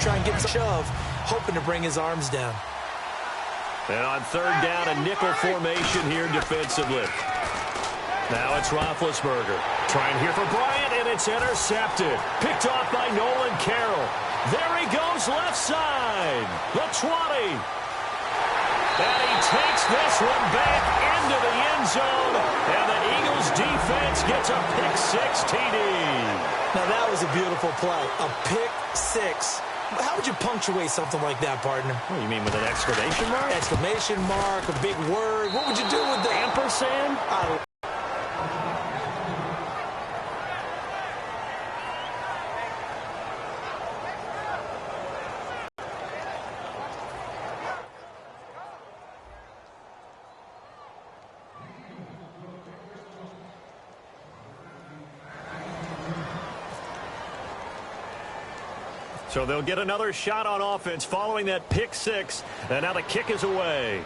try and get him a shove, hoping to bring his arms down. And on third down, a nickel formation here defensively. Now it's Roethlisberger. Trying here for Bryant, and it's intercepted. Picked off by Nolan Carroll. There he goes left side. The 20. And he takes this one back into the end zone. And the Eagles defense gets a pick-6 TD. Now that was a beautiful play. A pick-6. How would you punctuate something like that, partner? What do you mean, with an exclamation mark? Exclamation mark, a big word. What would you do with the ampersand? So they'll get another shot on offense following that pick-6. And now the kick is away.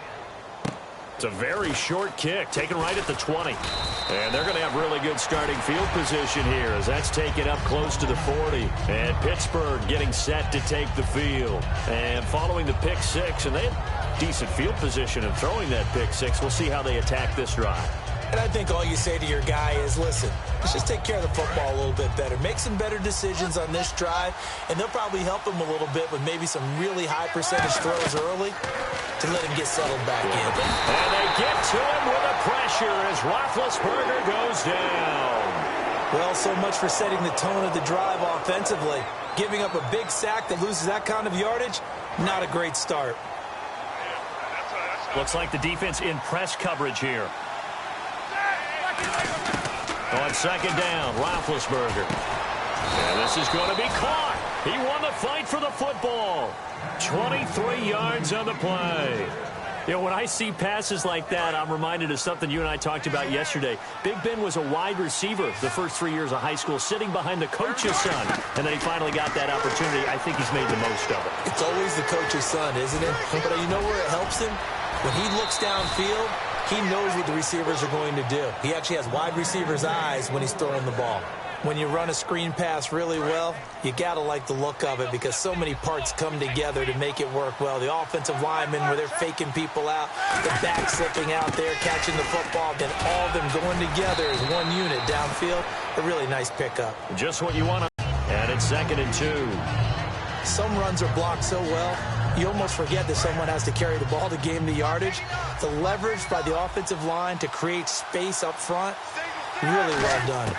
It's a very short kick, taken right at the 20. And they're going to have really good starting field position here as that's taken up close to the 40. And Pittsburgh getting set to take the field. And following the pick-6, and they have decent field position of throwing that pick-6. We'll see how they attack this drive. And I think all you say to your guy is, listen, let's just take care of the football a little bit better. Make some better decisions on this drive, and they'll probably help him a little bit with maybe some really high percentage throws early to let him get settled back in. And they get to him with a pressure as Roethlisberger goes down. Well, so much for setting the tone of the drive offensively. Giving up a big sack that loses that kind of yardage, not a great start. Looks like the defense in press coverage here. On second down, Roethlisberger. And this is going to be caught. He won the fight for the football. 23 yards on the play. You know, when I see passes like that, I'm reminded of something you and I talked about yesterday. Big Ben was a wide receiver the first 3 years of high school, sitting behind the coach's son. And then he finally got that opportunity. I think he's made the most of it. It's always the coach's son, isn't it? But you know where it helps him? When he looks downfield, he knows what the receivers are going to do. He actually has wide receivers' eyes when he's throwing the ball. When you run a screen pass really well, you got to like the look of it because so many parts come together to make it work well. The offensive linemen, where they're faking people out, the back slipping out there, catching the football, then all of them going together as one unit downfield. A really nice pickup. Just what you want. And it's 2nd and 2. Some runs are blocked so well, you almost forget that someone has to carry the ball to gain the yardage. The leverage by the offensive line to create space up front, really well done.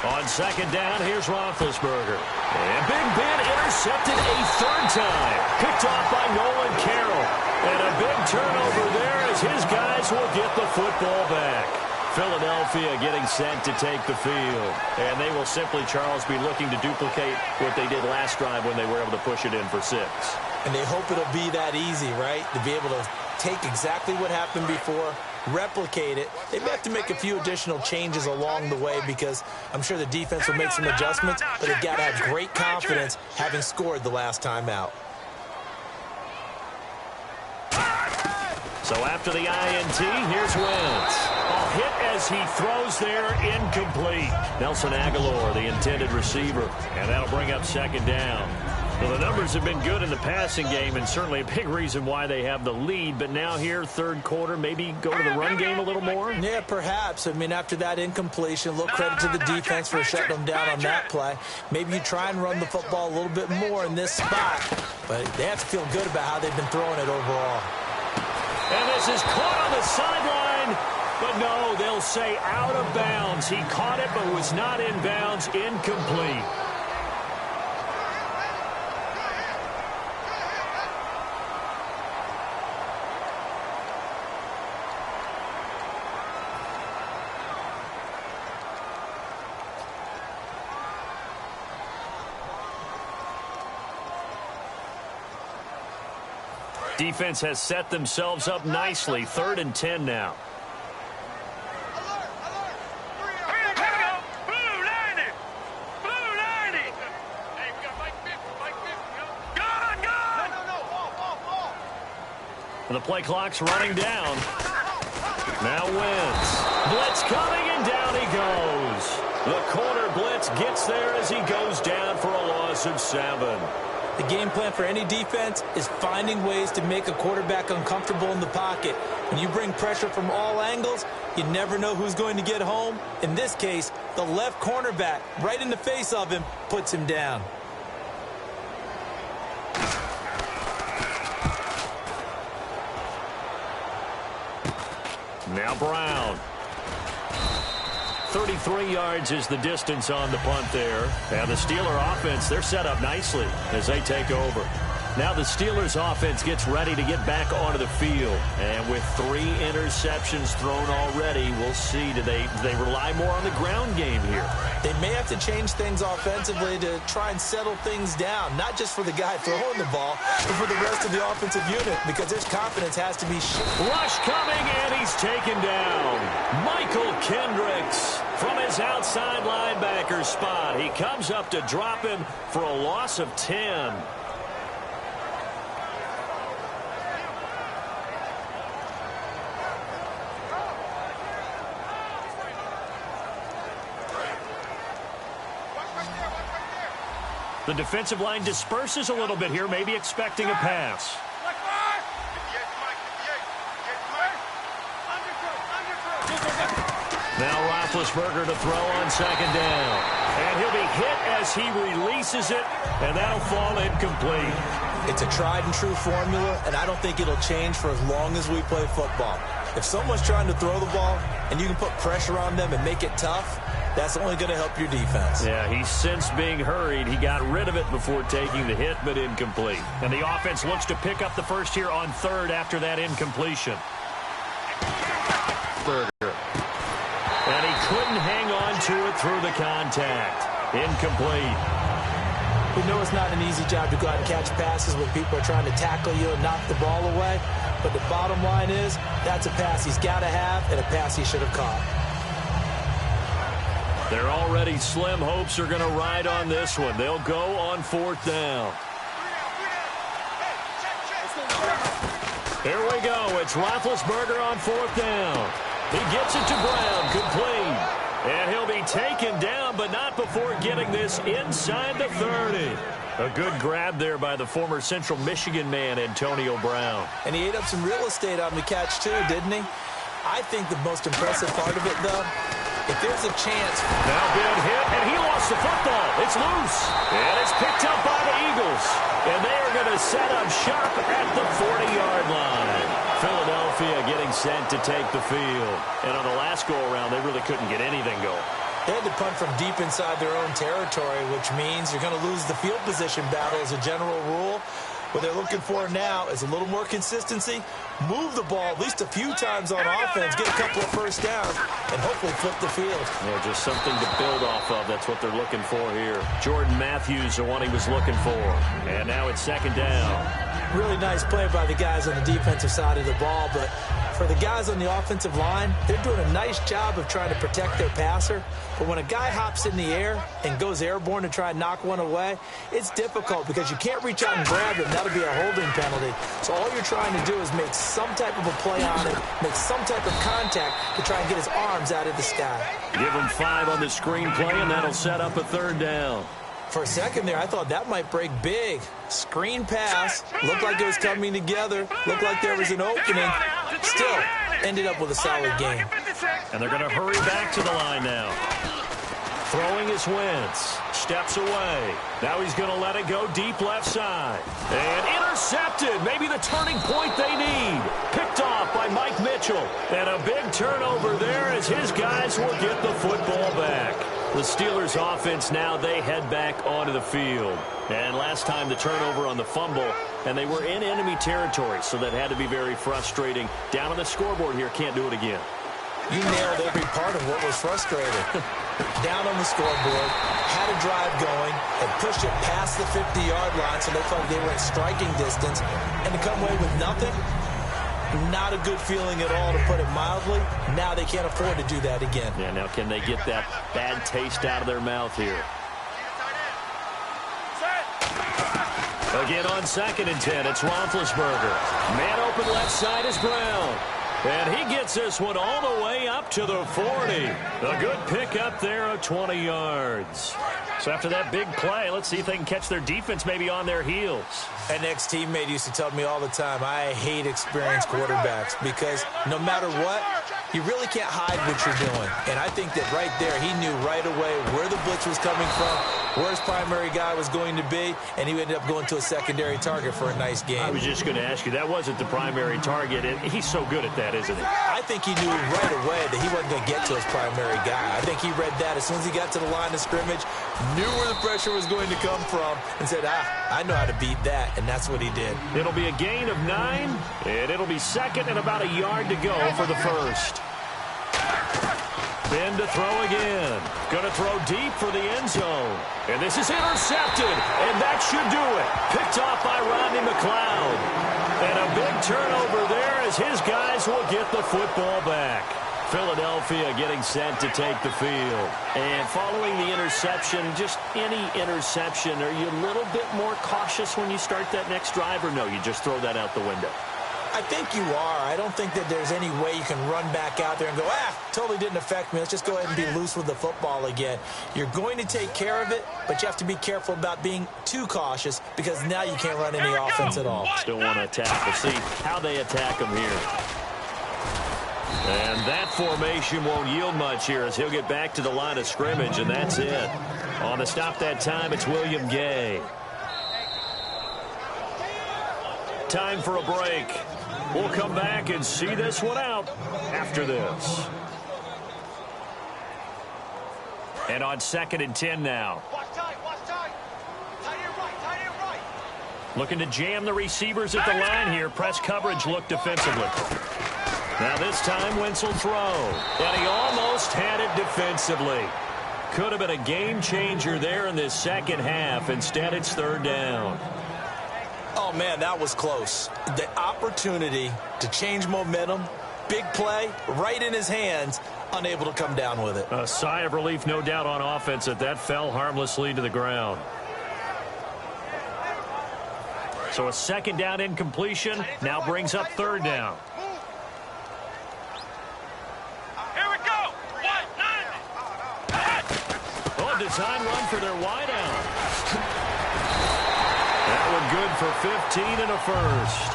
On second down, here's Roethlisberger. And Big Ben intercepted a third time. Picked off by Nolan Carroll. And a big turnover there as his guys will get the football back. Philadelphia getting set to take the field. And they will simply, Charles, be looking to duplicate what they did last drive when they were able to push it in for 6. And they hope it'll be that easy, right? To be able to take exactly what happened before, replicate it. They may have to make a few additional changes along the way because I'm sure the defense will make some adjustments, but they've got to have great confidence having scored the last time out. So after the INT, here's Wentz. A hit as he throws there, incomplete. Nelson Aguilar, the intended receiver, and that'll bring up second down. Well, the numbers have been good in the passing game, and certainly a big reason why they have the lead. But now here, third quarter, maybe go to the run game a little more? Yeah, perhaps. I mean, after that incompletion, a little credit to the defense for shutting them down on that play. Maybe you try and run the football a little bit more in this spot. But they have to feel good about how they've been throwing it overall. And this is caught on the sideline. But no, they'll say out of bounds. He caught it, but was not in bounds. Incomplete. Defense has set themselves up nicely. 3rd and 10 now. The play clock's running down. Now Wentz. Blitz coming, and down he goes. The corner blitz gets there as he goes down for a loss of 7. The game plan for any defense is finding ways to make a quarterback uncomfortable in the pocket. When you bring pressure from all angles, you never know who's going to get home. In this case, the left cornerback, right in the face of him, puts him down. Now Brown. 33 yards is the distance on the punt there. And the Steeler offense, they're set up nicely as they take over. Now the Steelers offense gets ready to get back onto the field. And with 3 interceptions thrown already, we'll see. Do they rely more on the ground game here? They may have to change things offensively to try and settle things down, not just for the guy throwing the ball, but for the rest of the offensive unit, because their confidence has to be rush coming, and he's taken down. Michael Kendricks from his outside linebacker spot. He comes up to drop him for a loss of 10. The defensive line disperses a little bit here, maybe expecting a pass. Now Roethlisberger to throw on second down. And he'll be hit as he releases it, and that'll fall incomplete. It's a tried-and-true formula, and I don't think it'll change for as long as we play football. If someone's trying to throw the ball and you can put pressure on them and make it tough, that's only going to help your defense. Yeah, he sensed being hurried. He got rid of it before taking the hit, but incomplete. And the offense looks to pick up the first here on third after that incompletion. Burger. And he couldn't hang on to it through the contact. Incomplete. We know it's not an easy job to go out and catch passes when people are trying to tackle you and knock the ball away. But the bottom line is, that's a pass he's got to have and a pass he should have caught. They're already slim hopes are going to ride on this one. They'll go on fourth down. Here we go. It's Roethlisberger on fourth down. He gets it to Brown, complete. And he'll be taken down, but not before getting this inside the 30. A good grab there by the former Central Michigan man, Antonio Brown. And he ate up some real estate on the catch, too, didn't he? I think the most impressive part of it, though, if there's a chance. Now been hit, and he lost the football. It's loose, and it's picked up by the Eagles. And they are going to set up shop at the 40-yard line. Philadelphia getting sent to take the field. And on the last go-around, they really couldn't get anything going. They had to punt from deep inside their own territory, which means you're going to lose the field position battle as a general rule. What they're looking for now is a little more consistency, move the ball at least a few times on offense, get a couple of first downs, and hopefully flip the field. Yeah, just something to build off of. That's what they're looking for here. Jordan Matthews, the one he was looking for. And now it's second down. Really nice play by the guys on the defensive side of the ball, but for the guys on the offensive line, they're doing a nice job of trying to protect their passer. But when a guy hops in the air and goes airborne to try and knock one away, it's difficult because you can't reach out and grab him. That'll be a holding penalty. So all you're trying to do is make some type of a play on him, make some type of contact to try and get his arms out of the sky. Give him 5 on the screen play, and that'll set up a third down. For a second there, I thought that might break big. Screen pass. Looked like it was coming together. Looked like there was an opening. Still, ended up with a solid game. And they're going to hurry back to the line now. Throwing is Wentz. Steps away. Now he's going to let it go deep left side. And intercepted. Maybe the turning point they need. Picked off by Mike Mitchell. And a big turnover there as his guys will get the football back. The Steelers offense now, they head back onto the field. And last time the turnover on the fumble, and they were in enemy territory, so that had to be very frustrating. Down on the scoreboard here, can't do it again. You nailed every part of what was frustrating. Down on the scoreboard, had a drive going, and pushed it past the 50-yard line so they felt they were in striking distance, and to come away with nothing, not a good feeling at all, to put it mildly. Now they can't afford to do that again. Yeah, now can they get that bad taste out of their mouth here? Again on 2nd and 10, it's Roethlisberger. Man open left side is Brown. And he gets this one all the way up to the 40. A good pick up there of 20 yards. So after that big play, let's see if they can catch their defense maybe on their heels. An ex-teammate used to tell me all the time, I hate experienced quarterbacks because no matter what, you really can't hide what you're doing. And I think that right there, he knew right away where the blitz was coming from, where his primary guy was going to be, and he ended up going to a secondary target for a nice game. I was just going to ask you, that wasn't the primary target, and he's so good at that, isn't he? I think he knew right away that he wasn't going to get to his primary guy. I think he read that as soon as he got to the line of scrimmage, knew where the pressure was going to come from, and said, I know how to beat that, and that's what he did. It'll be a gain of 9, and it'll be second and about a yard to go for the first. Ben to throw again. Going to throw deep for the end zone. And this is intercepted, and that should do it. Picked off by Rodney McLeod. And a big turnover there as his guys will get the football back. Philadelphia getting set to take the field. And following the interception, just any interception, are you a little bit more cautious when you start that next drive, or no, you just throw that out the window? I think you are. I don't think that there's any way you can run back out there and go, totally didn't affect me. Let's just go ahead and be loose with the football again. You're going to take care of it, but you have to be careful about being too cautious because now you can't run any offense at all. Still want to attack. We'll see how they attack him here. And that formation won't yield much here as he'll get back to the line of scrimmage, and that's it. On the stop that time, it's William Gay. Time for a break. We'll come back and see this one out after this. And on 2nd and 10 now. Looking to jam the receivers at the line here. Press coverage look defensively. Now this time Wentz will throw. And he almost had it defensively. Could have been a game changer there in this second half. Instead, it's 3rd down. Oh, man, that was close. The opportunity to change momentum, big play, right in his hands, unable to come down with it. A sigh of relief, no doubt, on offense that fell harmlessly to the ground. So a 2nd down incompletion now brings up 3rd down. Here we go. Oh, design run for their wideout. That one good for 15 and a first.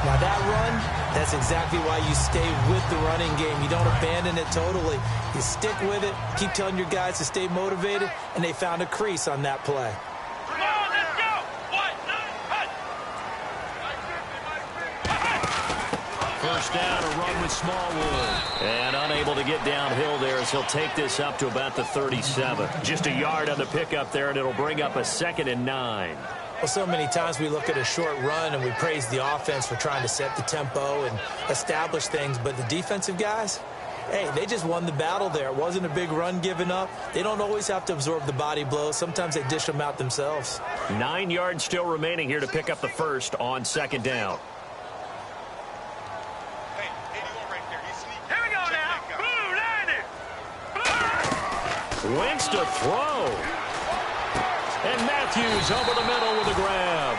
Now that run, that's exactly why you stay with the running game. You don't abandon it totally. You stick with it, keep telling your guys to stay motivated, and they found a crease on that play. Come on, let's go. First down, a run with Smallwood. And unable to get downhill there as he'll take this up to about the 37. Just a yard on the pickup there, and it'll bring up a 2nd and 9. Well, so many times we look at a short run and we praise the offense for trying to set the tempo and establish things, but the defensive guys, hey, they just won the battle there. It wasn't a big run given up. They don't always have to absorb the body blows. Sometimes they dish them out themselves. 9 yards still remaining here to pick up the first on 2nd down. Hey, 81 right there. He's sneaking. Here we go now. Blue, line it. Wentz to throw. And Matthews over the middle with a grab.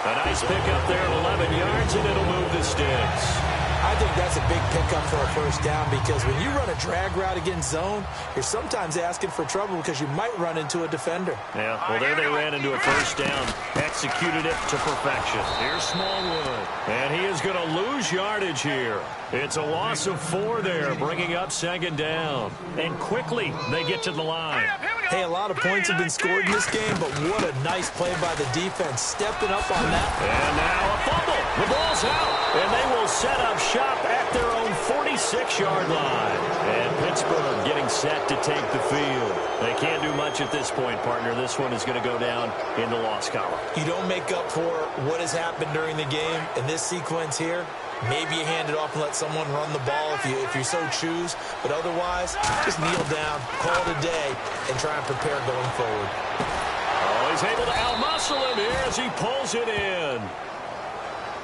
A nice pickup there at 11 yards, and it'll move the sticks. I think that's a big pickup for a first down because when you run a drag route against zone, you're sometimes asking for trouble because you might run into a defender. Yeah, well, there they ran into a first down. Executed it to perfection. Here's Smallwood. And he is going to lose yardage here. It's a loss of 4 there, bringing up 2nd down. And quickly, they get to the line. Hey, a lot of points have been scored in this game, but what a nice play by the defense, stepping up on that. And now a fumble. The ball's out, and they will set up shop at their own 46-yard line. And Pittsburgh getting set to take the field. They can't do much at this point, partner. This one is going to go down in the loss column. You don't make up for what has happened during the game in this sequence here. Maybe you hand it off and let someone run the ball if you so choose. But otherwise, just kneel down, call it a day, and try and prepare going forward. Oh, he's able to outmuscle him here as he pulls it in.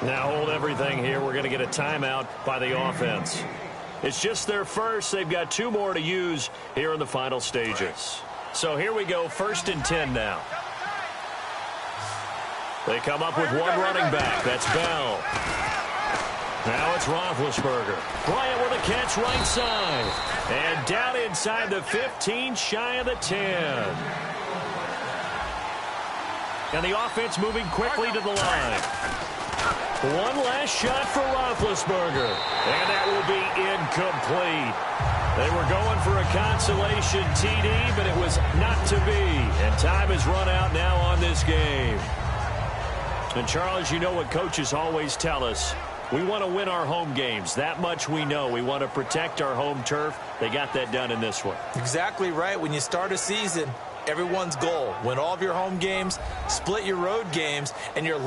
Now hold everything here. We're going to get a timeout by the offense. It's just their first. They've got 2 more to use here in the final stages. So here we go, 1st and 10 now. They come up with 1 running back. That's Bell. Now it's Roethlisberger. Bryant with a catch right side. And down inside the 15, shy of the 10. And the offense moving quickly to the line. One last shot for Roethlisberger. And that will be incomplete. They were going for a consolation TD, but it was not to be. And time has run out now on this game. And, Charles, you know what coaches always tell us. We want to win our home games. That much we know. We want to protect our home turf. They got that done in this one. Exactly right. When you start a season, everyone's goal, win all of your home games, split your road games, and your